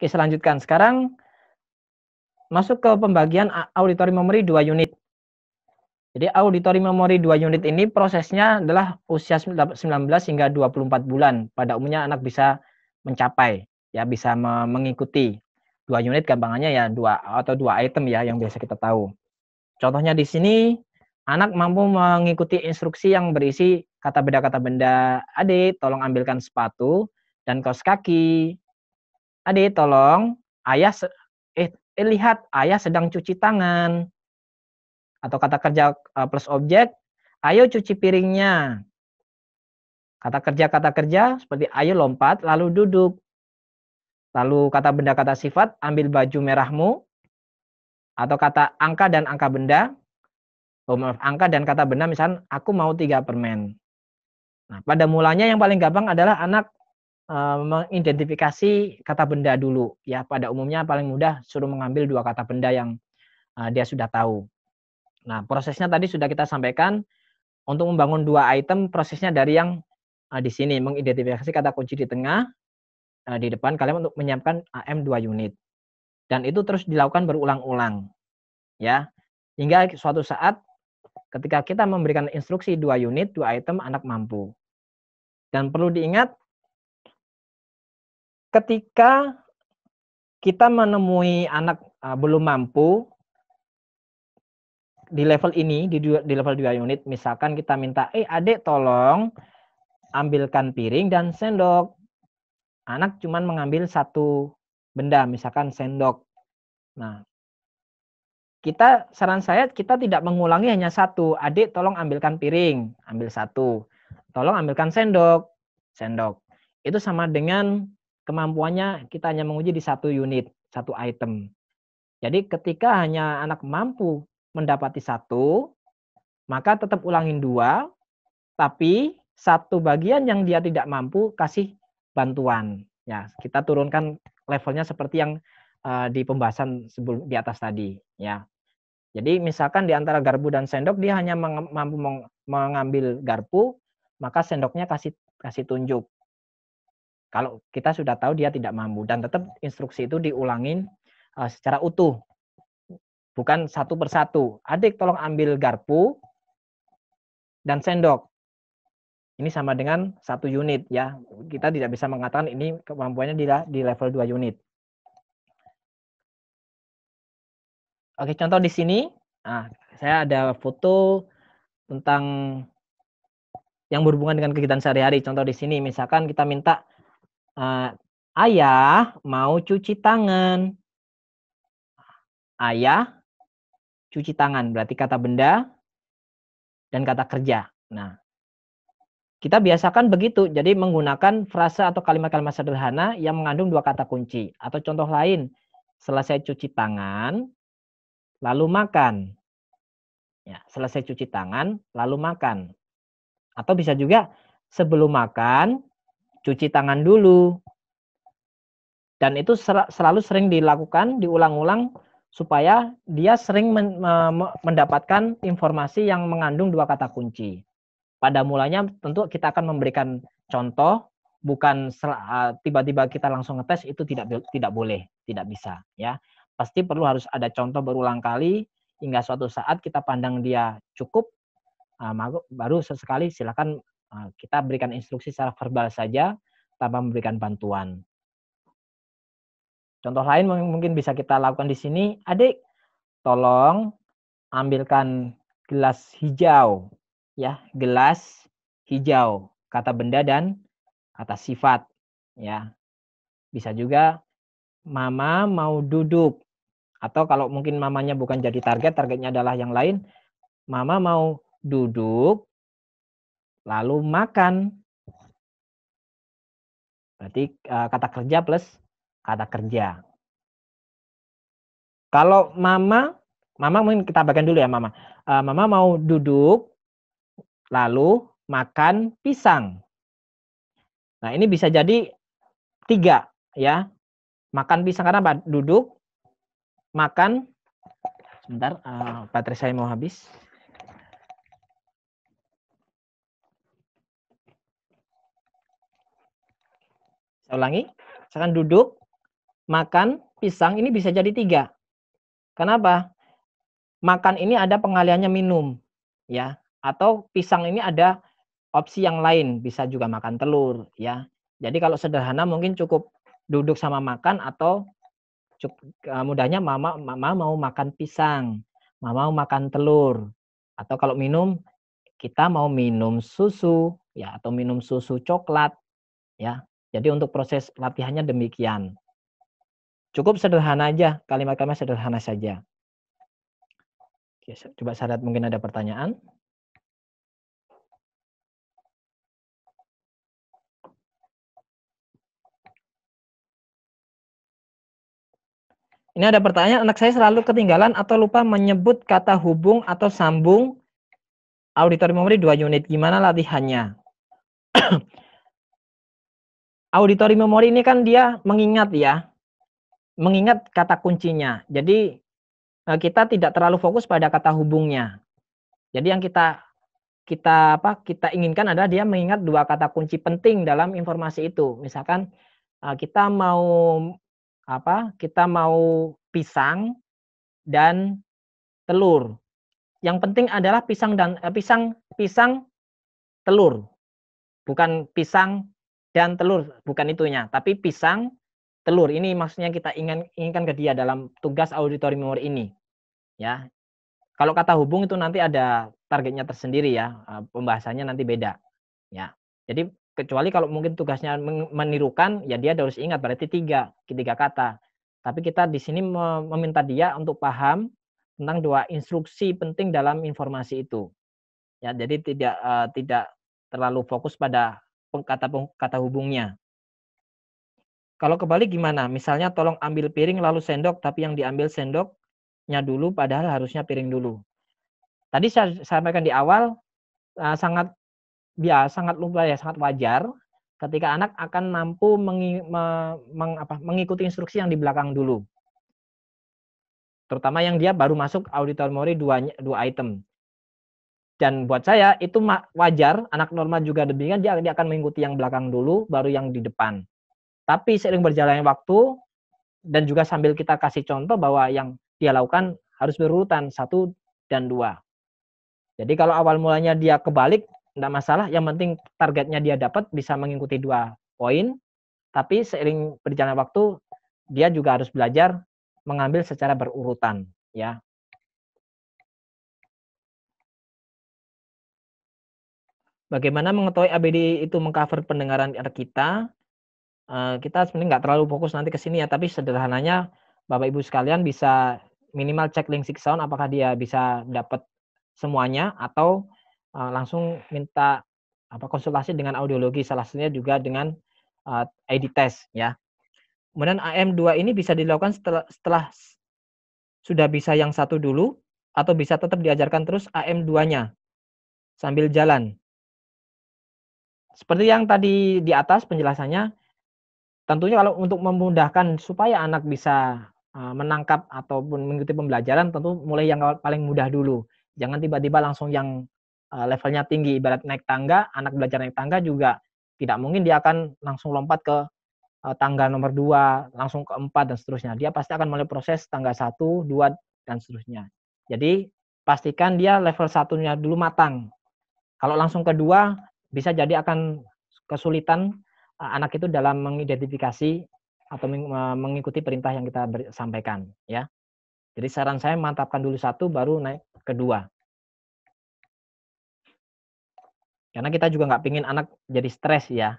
Oke, selanjutkan. Sekarang masuk ke pembagian auditory memory 2 unit. Jadi auditory memory 2 unit ini prosesnya adalah usia 19 hingga 24 bulan. Pada umumnya anak bisa mencapai, ya bisa mengikuti 2 unit, gampangannya ya 2 item ya yang biasa kita tahu. Contohnya di sini, anak mampu mengikuti instruksi yang berisi kata benda. Adik, tolong ambilkan sepatu dan kaos kaki. Adik, tolong lihat ayah sedang cuci tangan. Atau kata kerja plus objek, ayo cuci piringnya. Kata kerja seperti ayo lompat lalu duduk. Lalu kata benda kata sifat, ambil baju merahmu. Atau kata angka dan angka benda. Angka dan kata benda misalnya aku mau 3 permen. Nah, pada mulanya yang paling gampang adalah anak mengidentifikasi kata benda dulu. Ya, pada umumnya paling mudah suruh mengambil 2 kata benda yang dia sudah tahu. Nah, prosesnya tadi sudah kita sampaikan. Untuk membangun 2 item, prosesnya dari yang di sini, mengidentifikasi kata kunci di tengah, di depan kalian untuk menyiapkan AM 2 unit. Dan itu terus dilakukan berulang-ulang. Ya, hingga suatu saat ketika kita memberikan instruksi 2 unit, 2 item, anak mampu. Dan perlu diingat, ketika kita menemui anak belum mampu, di level ini, di level 2 unit, misalkan kita minta, adik tolong ambilkan piring dan sendok. Anak cuma mengambil 1 benda, misalkan sendok. Nah, saran saya kita tidak mengulangi hanya 1. Adik tolong ambilkan piring, ambil 1. Tolong ambilkan sendok. Itu sama dengan kemampuannya kita hanya menguji di 1 unit, 1 item. Jadi ketika hanya anak mampu mendapati 1, maka tetap ulangin 2, tapi 1 bagian yang dia tidak mampu kasih bantuan. Ya, kita turunkan levelnya seperti yang di pembahasan sebelum di atas tadi, ya. Jadi misalkan di antara garpu dan sendok dia hanya mampu mengambil garpu, maka sendoknya kasih tunjuk. Kalau kita sudah tahu dia tidak mampu, dan tetap instruksi itu diulangin secara utuh. Bukan 1 per 1. Adik tolong ambil garpu dan sendok. Ini sama dengan 1 unit ya. Kita tidak bisa mengatakan ini kemampuannya di level 2 unit. Oke, contoh di sini. Nah, saya ada foto tentang yang berhubungan dengan kegiatan sehari-hari. Contoh di sini, misalkan kita minta ayah mau cuci tangan. Ayah cuci tangan, berarti kata benda dan kata kerja. Nah, kita biasakan begitu, jadi menggunakan frasa atau kalimat-kalimat sederhana yang mengandung 2 kata kunci. Atau contoh lain, selesai cuci tangan, lalu makan. Ya, selesai cuci tangan, lalu makan. Atau bisa juga, sebelum makan, cuci tangan dulu. Dan itu selalu sering dilakukan, diulang-ulang, supaya dia sering mendapatkan informasi yang mengandung 2 kata kunci. Pada mulanya tentu kita akan memberikan contoh, bukan tiba-tiba kita langsung ngetes, itu tidak boleh, tidak bisa ya. Pasti perlu harus ada contoh berulang kali hingga suatu saat kita pandang dia cukup, baru sesekali silakan kita berikan instruksi secara verbal saja tanpa memberikan bantuan. Contoh lain mungkin bisa kita lakukan di sini, adik tolong ambilkan gelas hijau. Ya, gelas hijau, kata benda dan kata sifat, ya. Bisa juga mama mau duduk, atau kalau mungkin mamanya bukan jadi targetnya adalah yang lain, mama mau duduk lalu makan. Berarti kata kerja plus kata kerja. Kalau mama mungkin kita bagian dulu ya, mama. Mama mau duduk lalu makan pisang. Nah, ini bisa jadi 3 ya. Makan pisang karena apa? Duduk, makan. Sebentar, baterai saya mau habis. Saya ulangi. Misalkan duduk, makan pisang ini bisa jadi 3. Kenapa? Makan ini ada pengaliannya minum, ya. Atau pisang ini ada opsi yang lain, bisa juga makan telur, ya. Jadi kalau sederhana mungkin cukup duduk sama makan atau mudahnya mama mau makan pisang, mama mau makan telur, atau kalau minum, kita mau minum susu, ya, atau minum susu coklat, ya. Jadi untuk proses latihannya demikian. Cukup sederhana aja, kalimat-kalimat sederhana saja. Oke, coba saya lihat mungkin ada pertanyaan. Ini ada pertanyaan, anak saya selalu ketinggalan atau lupa menyebut kata hubung atau sambung auditory memory 2 unit. Gimana latihannya? Auditory memory ini kan dia mengingat ya, mengingat kata kuncinya. Jadi kita tidak terlalu fokus pada kata hubungnya. Jadi yang kita inginkan adalah dia mengingat 2 kata kunci penting dalam informasi itu. Misalkan kita mau pisang dan telur. Yang penting adalah pisang telur, bukan pisang dan telur, bukan itunya, tapi pisang, telur. Ini maksudnya kita inginkan ke dia dalam tugas auditory memory ini, ya. Kalau kata hubung itu nanti ada targetnya tersendiri ya, pembahasannya nanti beda, ya. Jadi kecuali kalau mungkin tugasnya menirukan, ya dia harus ingat berarti 3 kata. Tapi kita di sini meminta dia untuk paham tentang 2 instruksi penting dalam informasi itu. Ya, jadi tidak terlalu fokus pada kata hubungnya. Kalau kebalik gimana? Misalnya tolong ambil piring lalu sendok, tapi yang diambil sendoknya dulu padahal harusnya piring dulu. Tadi saya sampaikan di awal, sangat sangat wajar ketika anak akan mampu mengikuti instruksi yang di belakang dulu. Terutama yang dia baru masuk auditory memory 2 item. Dan buat saya itu wajar, anak normal juga demikian, dia akan mengikuti yang belakang dulu, baru yang di depan. Tapi seiring berjalannya waktu, dan juga sambil kita kasih contoh bahwa yang dia lakukan harus berurutan 1 dan 2. Jadi kalau awal mulanya dia kebalik, enggak masalah, yang penting targetnya dia dapat bisa mengikuti 2 poin, tapi seiring berjalannya waktu, dia juga harus belajar mengambil secara berurutan, ya. Bagaimana mengetahui ABD itu mengcover pendengaran kita? Kita sebenarnya nggak terlalu fokus nanti ke sini ya, tapi sederhananya Bapak Ibu sekalian bisa minimal cek Linksys Sound apakah dia bisa dapat semuanya atau langsung minta konsultasi dengan audiologi, salah satunya juga dengan ID test ya. Kemudian AM2 ini bisa dilakukan setelah sudah bisa yang satu dulu atau bisa tetap diajarkan terus AM2-nya sambil jalan. Seperti yang tadi di atas penjelasannya, tentunya kalau untuk memudahkan supaya anak bisa menangkap ataupun mengikuti pembelajaran, tentu mulai yang paling mudah dulu. Jangan tiba-tiba langsung yang levelnya tinggi. Ibarat naik tangga, anak belajar naik tangga juga tidak mungkin dia akan langsung lompat ke tangga nomor 2, langsung ke 4 dan seterusnya. Dia pasti akan mulai proses tangga 1, 2 dan seterusnya. Jadi pastikan dia level 1-nya dulu matang. Kalau langsung ke 2 bisa jadi akan kesulitan anak itu dalam mengidentifikasi atau mengikuti perintah yang kita sampaikan ya. Jadi saran saya mantapkan dulu 1 baru naik ke 2. Karena kita juga nggak pingin anak jadi stres ya.